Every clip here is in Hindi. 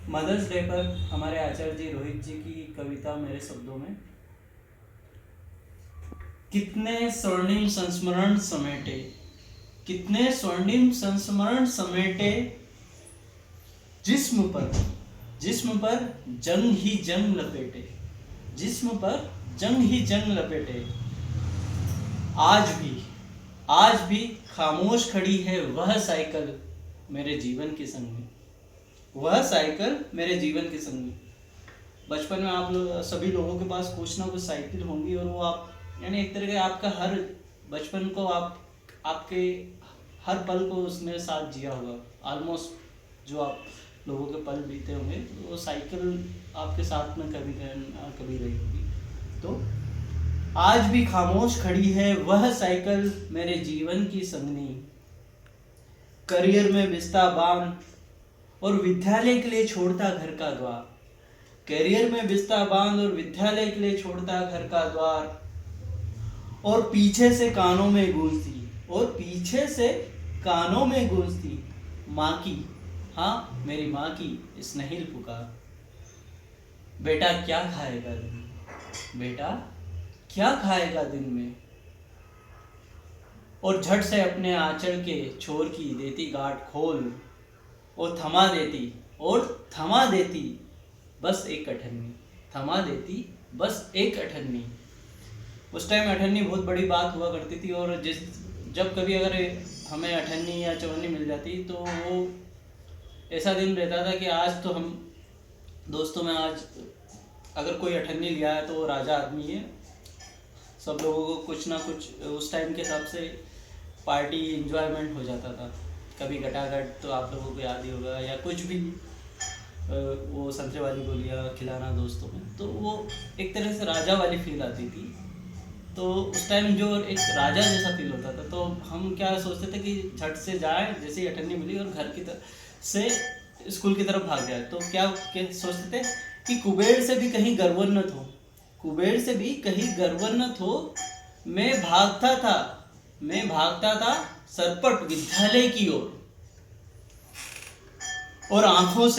मदर्स डे पर हमारे आचार्य जी रोहित जी की कविता मेरे शब्दों में। कितने स्वर्णिम संस्मरण समेटे, कितने स्वर्णिम संस्मरण समेटे, जिस्म पर, जिस्म पर जंग ही जंग लपेटे, जिस्म पर जंग ही जंग लपेटे। आज भी खामोश खड़ी है वह साइकिल मेरे जीवन के संग में, वह साइकिल मेरे जीवन के संग में। बचपन में आप लोग सभी लोगों के पास कुछ ना कुछ साइकिल होंगी, और वो आप यानी एक तरह का आपका हर बचपन को आपके हर पल को उसने साथ जिया होगा। ऑलमोस्ट जो आप लोगों के पल बीते होंगे वो साइकिल आपके साथ में कभी कभी रही होगी। तो आज भी खामोश खड़ी है वह साइकिल मेरे जीवन की संगनी, करियर में बिस्ता बांध और विद्यालय के लिए छोड़ता घर का द्वार, करियर में बिस्ता बांध और विद्यालय के लिए छोड़ता घर का द्वार। और पीछे से कानों में गूंजती, और पीछे से कानों में गूंजती माँ की, हाँ मेरी माँ की स्नेहिल पुकार, बेटा क्या खाएगा दिन में, बेटा क्या खाएगा दिन में। और झट से अपने आंचल के छोर की देती गांठ खोल, और थमा देती बस एक अठन्नी, थमा देती बस एक अठन्नी। उस टाइम अठन्नी बहुत बड़ी बात हुआ करती थी, और जब कभी अगर हमें अठन्नी या चवन्नी मिल जाती तो वो ऐसा दिन रहता था कि आज तो हम दोस्तों में आज अगर कोई अठन्नी लिया है तो वो राजा आदमी है। सब लोगों को कुछ ना कुछ उस टाइम के हिसाब से पार्टी इंजॉयमेंट हो जाता था। कभी गटागट तो आप लोगों को याद ही होगा, या कुछ भी वो संतरे वाली गोलियाँ खिलाना दोस्तों में, तो वो एक तरह से राजा वाली फील आती थी। तो उस टाइम जो एक राजा जैसा फील होता था, तो हम क्या सोचते थे कि झट से जाए, जैसे ही अठन्नी मिली और घर की तरफ से स्कूल की तरफ भाग जाए। तो क्या सोचते थे कि कुबेर से भी कहीं गड़बड़ न हो, कुबेर से भी कहीं गड़बड़ न हो। मैं भागता था सरपट विद्यालय की ओर, और आंखों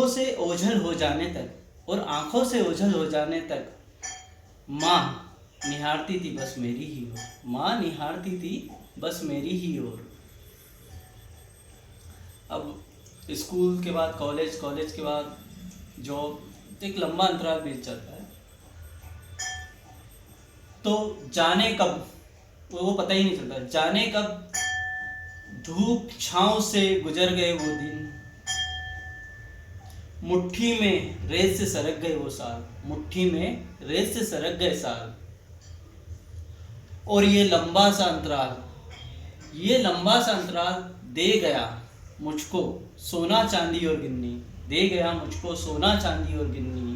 से ओझल हो जाने तक, और आंखों से ओझल हो जाने तक माँ निहारती थी बस मेरी ही ओर, माँ निहारती थी बस मेरी ही ओर। अब स्कूल के बाद कॉलेज, कॉलेज के बाद जॉब, एक लंबा अंतराल बीत जाता है। तो जाने कब वो पता ही नहीं चलता, जाने कब धूप छांव से गुजर गए वो दिन, मुट्ठी में रेत से सरक गए वो साल, मुट्ठी में रेत से सरक गए साल। और ये लंबा सा अंतराल दे गया मुझको सोना चांदी और गिन्नी, दे गया मुझको सोना चांदी और गिन्नी।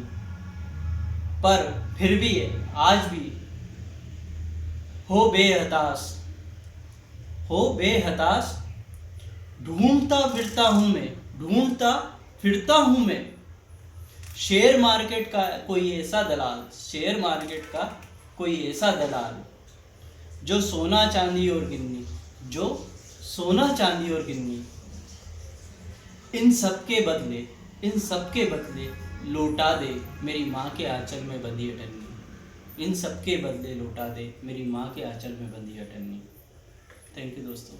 पर फिर भी आज भी हो बेहताश, ढूंढता फिरता हूं मैं शेयर मार्केट का कोई ऐसा दलाल, जो सोना चांदी और गिन्नी, इन सब के बदले लौटा दे मेरी माँ के आंचल में बंधी अठन्नी, इन सब के बदले लौटा दे मेरी माँ के आंचल में बंधी अठन्नी। थैंक यू दोस्तों।